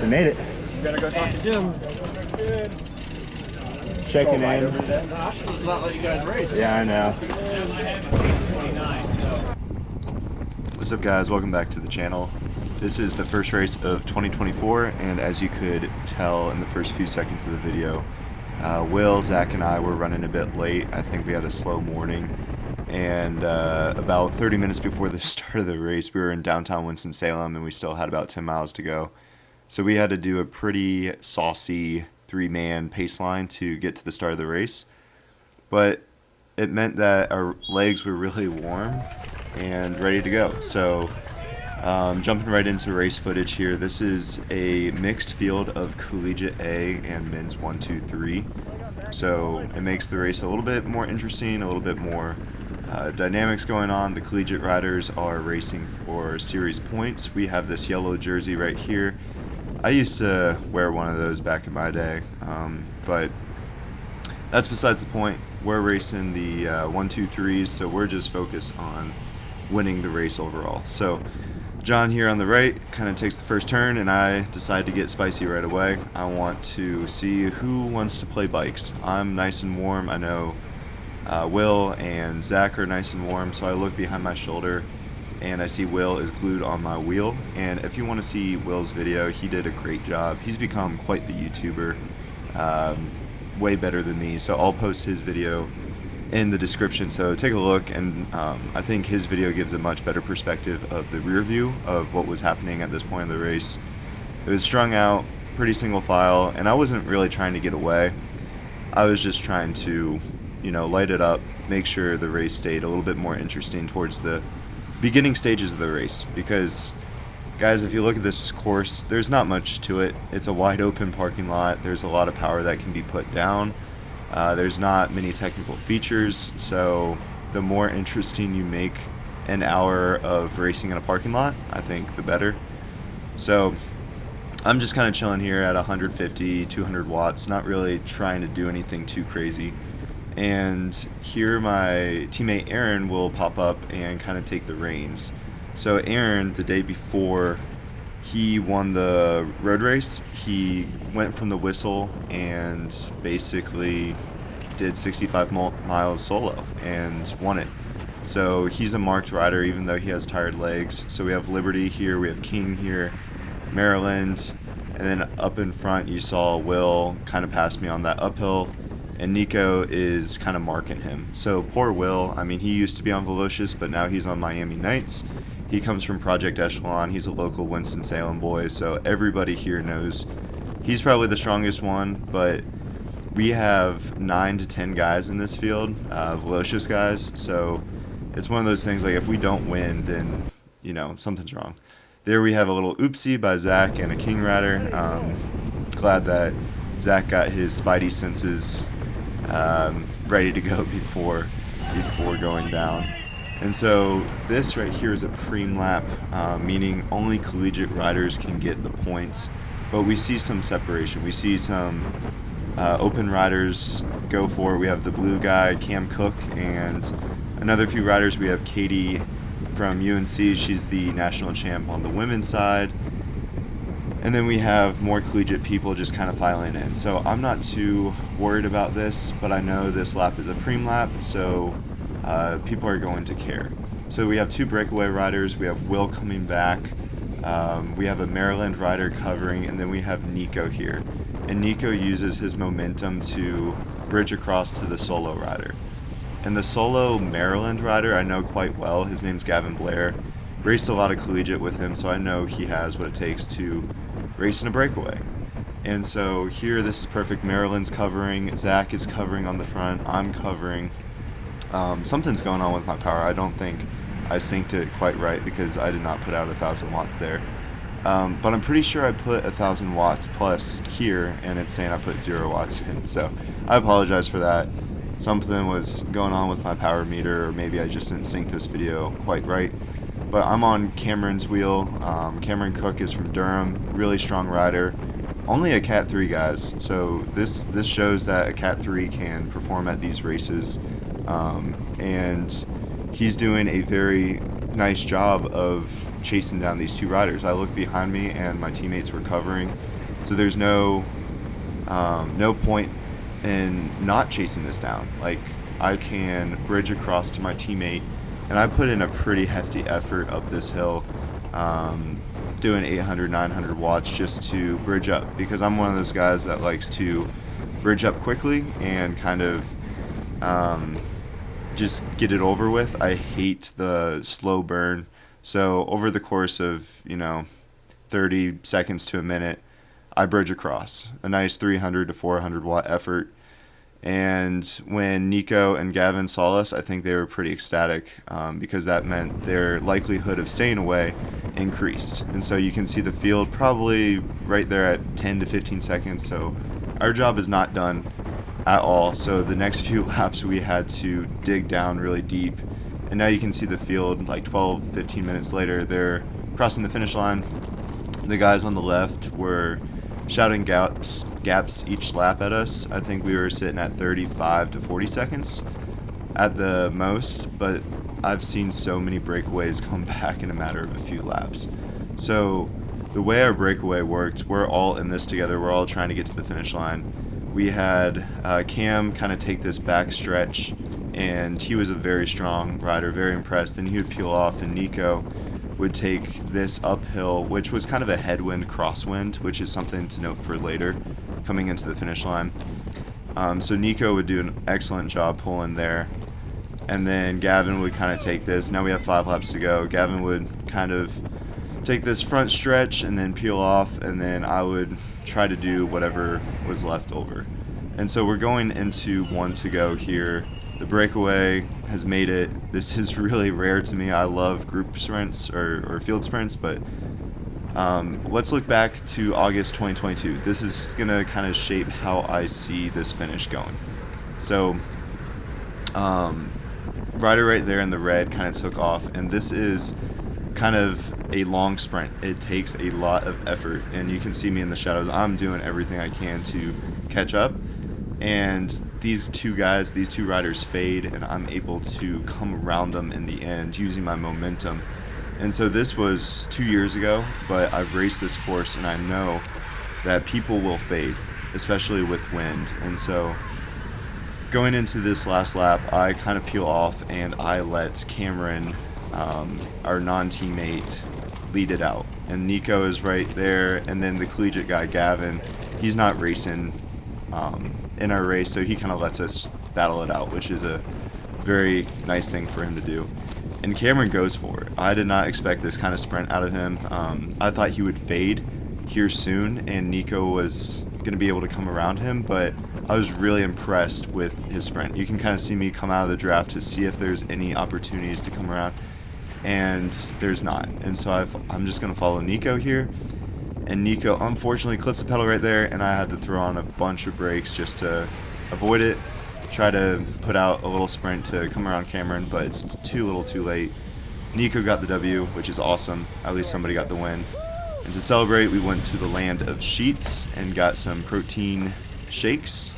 made it. You gotta go talk to Jim. Checking in. It's not let you guys race. Yeah, I know. What's up, guys? Welcome back to the channel. This is the first race of 2024, and as you could tell in the first few seconds of the video, Will, Zach, and I were running a bit late. I think we had a slow morning, and about 30 minutes before the start of the race, we were in downtown Winston-Salem, and we still had about 10 miles to go. So we had to do a pretty saucy three-man pace line to get to the start of the race, but it meant that our legs were really warm and ready to go. So jumping right into race footage here, this is a mixed field of collegiate A and men's 1, 2, 3. So it makes the race a little bit more interesting, a little bit more dynamics going on. The collegiate riders are racing for series points. We have this yellow jersey right here. I used to wear one of those back in my day, but that's besides the point. We're racing the 1, 2, 3s, so we're just focused on winning the race overall. So John here on the right kind of takes the first turn, and I decide to get spicy right away. I want to see who wants to play bikes. I'm nice and warm. I know Will and Zach are nice and warm, so I look behind my shoulder and I see Will is glued on my wheel. And if you want to see Will's video, he did a great job. He's become quite the YouTuber, way better than me, so I'll post his video in the description, so take a look. And I think his video gives a much better perspective of the rear view of what was happening at this point in the race. It was strung out, pretty single file, and I wasn't really trying to get away. I was just trying to, you know, light it up, make sure the race stayed a little bit more interesting towards the beginning stages of the race, because guys, if you look at this course, there's not much to it. It's a wide open parking lot. There's a lot of power that can be put down. There's not many technical features, so the more interesting you make an hour of racing in a parking lot, I think the better. So I'm just kind of chilling here at 150, 200 watts, not really trying to do anything too crazy. And here my teammate Aaron will pop up and kind of take the reins. So Aaron, the day before he won the road race, he went from the whistle and basically did 65 miles solo and won it. So he's a marked rider even though he has tired legs. So we have Liberty here, we have King here, Maryland, and then up in front you saw Will kind of pass me on that uphill, and Niko is kind of marking him. So poor Will, I mean, he used to be on Velocious, but now he's on Miami Nights. He comes from Project Echelon. He's a local Winston-Salem boy, so everybody here knows he's probably the strongest one, but we have 9 to 10 guys in this field, Velocious guys, so it's one of those things, like, if we don't win, then, you know, something's wrong. There we have a little oopsie by Zach and a King rider. Glad that Zach got his spidey senses ready to go before going down. And so this right here is a preme lap, meaning only collegiate riders can get the points, but we see some separation. We see some open riders go for it. We have the blue guy, Cam Cook, and another few riders. We have Katie from UNC. She's the national champ on the women's side. And then we have more collegiate people just kind of filing in. So I'm not too worried about this, but I know this lap is a preme lap, so people are going to care. So we have 2 breakaway riders. We have Will coming back. We have a Maryland rider covering, and then we have Niko here. And Niko uses his momentum to bridge across to the solo rider. And the solo Maryland rider I know quite well. His name's Gavin Blair. Raced a lot of collegiate with him, so I know he has what it takes to race in a breakaway. And so here, this is perfect. Maryland's covering, Zach is covering on the front, I'm covering. Something's going on with my power. I don't think I synced it quite right because I did not put out 1,000 watts there. But I'm pretty sure I put 1,000 watts plus here, and it's saying I put 0 watts in. So I apologize for that. Something was going on with my power meter, or maybe I just didn't sync this video quite right. But I'm on Cameron's wheel. Cameron Cook is from Durham, really strong rider. Only a Cat 3, guys. So this shows that a Cat 3 can perform at these races. And he's doing a very nice job of chasing down these 2 riders. I looked behind me and my teammates were covering, So there's no point in not chasing this down. Like, I can bridge across to my teammate, and I put in a pretty hefty effort up this hill, doing 800, 900 watts just to bridge up, because I'm one of those guys that likes to bridge up quickly and kind of just get it over with. I hate the slow burn. So over the course of 30 seconds to a minute, I bridge across a nice 300 to 400 watt effort. And when Niko and Gavin saw us, I think they were pretty ecstatic, because that meant their likelihood of staying away increased. And so you can see the field probably right there at 10 to 15 seconds. So our job is not done at all. So the next few laps we had to dig down really deep. And now you can see the field like 12, 15 minutes later, they're crossing the finish line. The guys on the left were shouting gaps each lap at us. I think we were sitting at 35 to 40 seconds at the most, but I've seen so many breakaways come back in a matter of a few laps. So the way our breakaway worked, we're all in this together. We're all trying to get to the finish line. We had Cam kind of take this back stretch, and he was a very strong rider, very impressed, and he would peel off, and Niko would take this uphill, which was kind of a headwind crosswind, which is something to note for later coming into the finish line. So Niko would do an excellent job pulling there, and then Gavin would kind of take this. Now we have 5 laps to go. Gavin would kind of take this front stretch and then peel off, and then I would try to do whatever was left over. And so we're going into 1 to go here. The breakaway has made it. This is really rare to me. I love group sprints or field sprints, but let's look back to August 2022. This is going to kind of shape how I see this finish going. So rider right there in the red kind of took off, and this is kind of a long sprint. It takes a lot of effort, and you can see me in the shadows. I'm doing everything I can to catch up, and these two riders fade, and I'm able to come around them in the end using my momentum. And so this was 2 years ago, but I've raced this course, and I know that people will fade, especially with wind. And so going into this last lap, I kind of peel off, and I let Cameron, our non-teammate, lead it out. And Niko is right there, and then the collegiate guy, Gavin, he's not racing in our race, so he kind of lets us battle it out, which is a very nice thing for him to do. And Cameron goes for it. I did not expect this kind of sprint out of him. I thought he would fade here soon, and Niko was going to be able to come around him, but I was really impressed with his sprint. You can kind of see me come out of the draft to see if there's any opportunities to come around, and there's not. And so I'm just going to follow Niko here. And Niko unfortunately clips the pedal right there, and I had to throw on a bunch of brakes just to avoid it, try to put out a little sprint to come around Cameron, but it's too little too late. Niko got the W, which is awesome. At least somebody got the win. And to celebrate, we went to the land of sheets and got some protein shakes.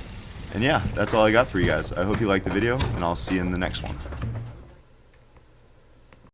And yeah, that's all I got for you guys. I hope you liked the video, and I'll see you in the next one.